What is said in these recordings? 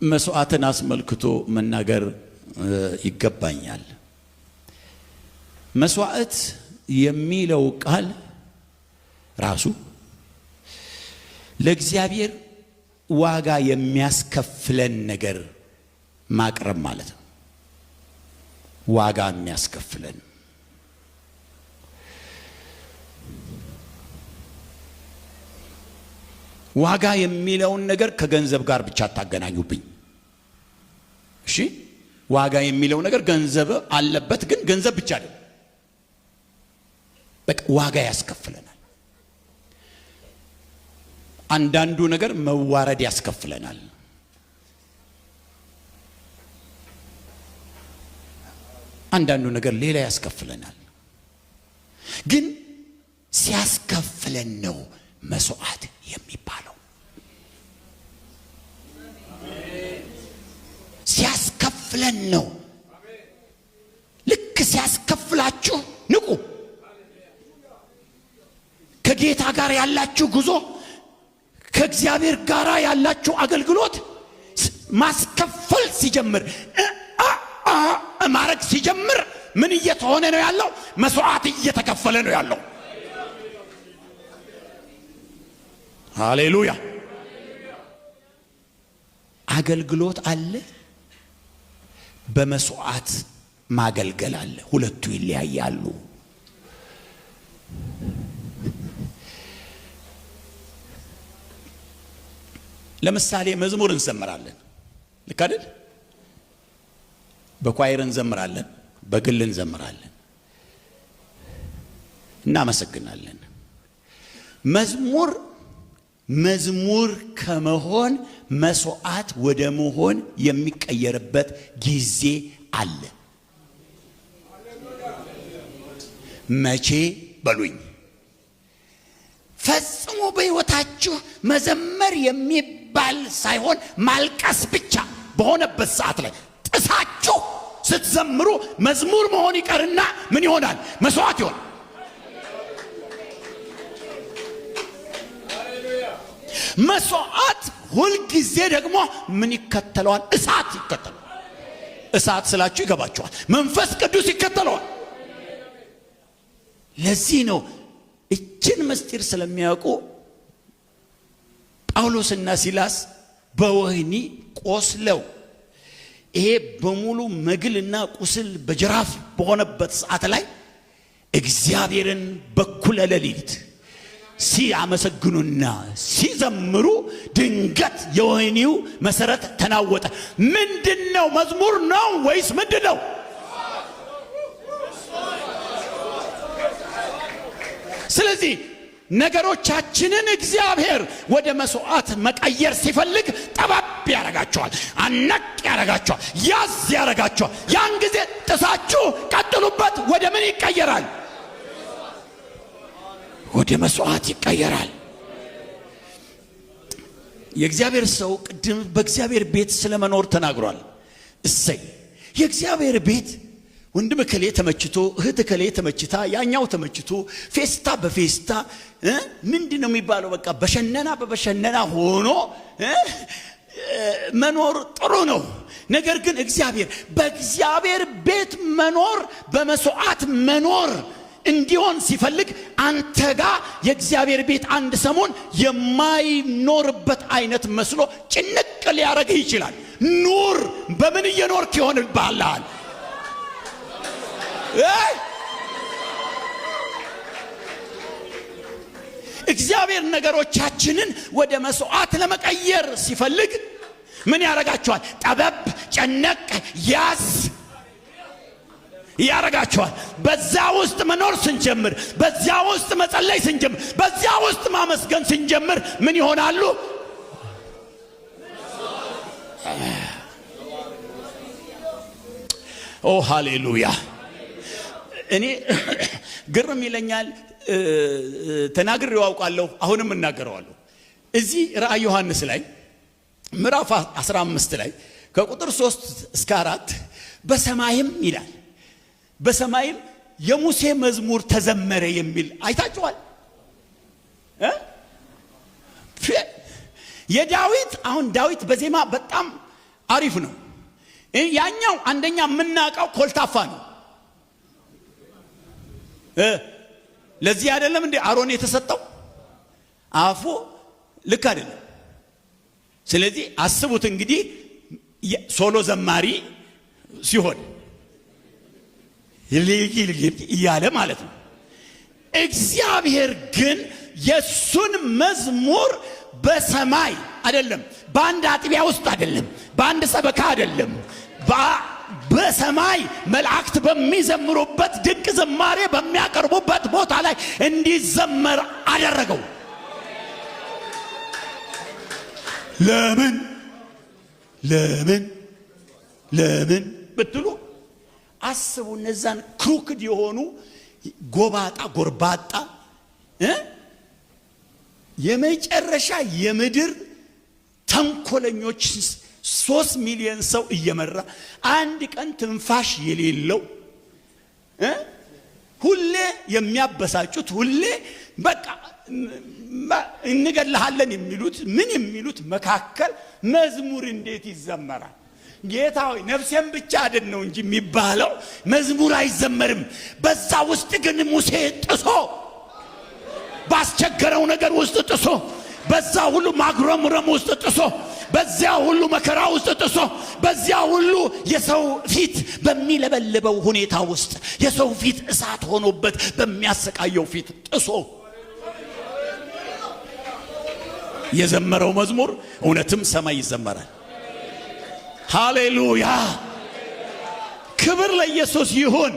መስዋዕትን አስመልክቶ መናገር ይገባኛል። መስዋዕት የሚለው ቃል ራሱ ለእግዚአብሔር ዋጋ የሚያስከፍለን ነገር ማቅረብ ማለት ነው። ዋጋ የሚያስከፍለን ዋጋ የሚለውን ነገር ከገንዘብ ጋር ብቻ ታገናኙብኝ። እሺ ዋጋ የሚለው ነገር ገንዘብ አለበት፣ ግን ገንዘብ ብቻ አይደለም። በቃ ዋጋ ያስከፍለናል። አንዳንዱ ነገር መዋረድ ያስከፍለናል። አንዳንዱ ነገር ሌላ ያስከፍለናል። ግን ሲያስከፍለን ነው መስዋዕት የሚባለው። ሲያስከፍለን ነው። ልክ ሲያስከፍላችሁ ንቁ። ከጌታ ጋር ያላችሁ ጉዞ፣ ከእግዚአብሔር ጋር ያላችሁ አገልግሎት ማስከፈል ሲጀምር፣ ማረግ ሲጀምር ምን እየተሆነ ነው ያለው? መስዋዕት እየተከፈለ ነው ያለው። ሃሌሉያ። አገልግሎት አለ፣ በመስዋዕት ማገልገል አለ። ሁለቱ ይለያያሉ። ለምሳሌ መዝሙር እንዘምራለን፣ ልክ አይደል? በኳይር እንዘምራለን፣ በግል እንዘምራለን፣ እናመሰግናለን። መዝሙር ከመሆን መስዋዕት ወደ መሆን የሚቀየርበት ጊዜ አለ። መቼ በሉኝ? ፈጽሞ በሕይወታችሁ መዘመር የሚባል ሳይሆን ማልቀስ ብቻ በሆነበት ሰዓት ላይ ጥሳችሁ ስትዘምሩ መዝሙር መሆን ይቀርና ምን ይሆናል? መስዋዕት ይሆናል። መስዋዕት ሁልጊዜ ደግሞ ምን ይከተለዋል? እሳት ይከተለዋል። እሳት ስላችሁ ይገባችኋል? መንፈስ ቅዱስ ይከተለዋል። ለዚህ ነው እችን ምስጢር ስለሚያውቁ ጳውሎስና ሲላስ በወህኒ ቆስለው ይሄ በሙሉ መግልና ቁስል በጅራፍ በሆነበት ሰዓት ላይ እግዚአብሔርን በኩለ ሌሊት ሲያመሰግኑና ሲዘምሩ ድንገት የወህኒው መሰረት ተናወጠ። ምንድነው? መዝሙር ነው ወይስ ምንድነው? ስለዚህ ነገሮቻችንን እግዚአብሔር ወደ መስዋዕት መቀየር ሲፈልግ ጠባብ ያረጋቸዋል፣ አነቅ ያረጋቸዋል፣ ያዝ ያረጋቸዋል። ያን ጊዜ ጥሳችሁ ቀጥሉበት። ወደ ምን ይቀየራል? ወደ መስዋዕት ይቀየራል። የእግዚአብሔር ሰው ቅድም በእግዚአብሔር ቤት ስለመኖር ተናግሯል። እሰይ የእግዚአብሔር ቤት ወንድም ከሌ ተመችቶ፣ እህት ከሌ ተመችታ፣ ያኛው ተመችቶ፣ ፌስታ በፌስታ ምንድነው የሚባለው? በቃ በሸነና ሆኖ መኖር ጥሩ ነው። ነገር ግን በእግዚአብሔር ቤት መኖር በመስዋዕት መኖር እንዲሆን ሲፈልግ አንተ ጋር የእግዚአብሔር ቤት አንድ ሰሞን የማይኖርበት አይነት መስሎ ጭንቅ ሊያረግህ ይችላል። ኑር። በምን እየኖርክ ይሆንብሃል? እግዚአብሔር ነገሮቻችንን ወደ መስዋዕት ለመቀየር ሲፈልግ ምን ያረጋቸዋል? ጠበብ ጨነቅ ያዝ ያረጋቸዋል። በዛ ውስጥ መኖር ስንጀምር፣ በዛ ውስጥ መጸለይ ስንጀምር፣ በዛ ውስጥ ማመስገን ስንጀምር ምን ይሆናሉ? ኦ ሃሌሉያ። እኔ ግርም ይለኛል። ተናግሬው አውቃለሁ፣ አሁንም እናገረዋለሁ። እዚህ ራእይ ዮሐንስ ላይ ምዕራፍ 15 ላይ ከቁጥር 3 እስከ 4 በሰማይም ይላል፣ በሰማይም የሙሴ መዝሙር ተዘመረ የሚል አይታችኋል? የዳዊት አሁን ዳዊት በዜማ በጣም አሪፍ ነው። ያኛው አንደኛ የምናውቀው ኮልታፋ ነው። ለዚህ አይደለም እንዴ አሮን የተሰጠው? አፉ ልክ አይደለም። ስለዚህ አስቡት እንግዲህ ሶሎ ዘማሪ ሲሆን እያለ ማለት ነው። እግዚአብሔር ግን የሱን መዝሙር በሰማይ አይደለም፣ በአንድ አጥቢያ ውስጥ አይደለም፣ በአንድ ሰበካ አይደለም፣ በሰማይ መላእክት በሚዘምሩበት ድንቅ ዝማሬ በሚያቀርቡበት ቦታ ላይ እንዲዘመር አደረገው። ለምን ብትሉ አስቡ። እነዛን ክሩክድ የሆኑ ጎርባጣ የመጨረሻ የምድር ተንኮለኞች 3 ሚሊዮን ሰው እየመራ አንድ ቀን ትንፋሽ የሌለው ሁሌ የሚያበሳጩት ሁሌ በቃ እንገለሃለን የሚሉት መካከል መዝሙር እንዴት ይዘመራል? ጌታ ሆይ ነፍሴን ብቻ አድን ነው እንጂ የሚባለው መዝሙር አይዘመርም። በዛ ውስጥ ግን ሙሴ ጥሶ ባስቸገረው ነገር ውስጥ ጥሶ በዛ ሁሉ ማግረምረም ውስጥ ጥሶ በዚያ ሁሉ መከራ ውስጥ ጥሶ በዚያ ሁሉ የሰው ፊት በሚለበልበው ሁኔታ ውስጥ የሰው ፊት እሳት ሆኖበት በሚያሰቃየው ፊት ጥሶ የዘመረው መዝሙር እውነትም ሰማይ ይዘመራል። ሃሌሉያ! ክብር ለኢየሱስ ይሁን።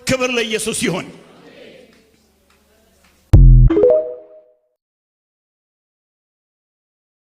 ክብር ለኢየሱስ ይሁን።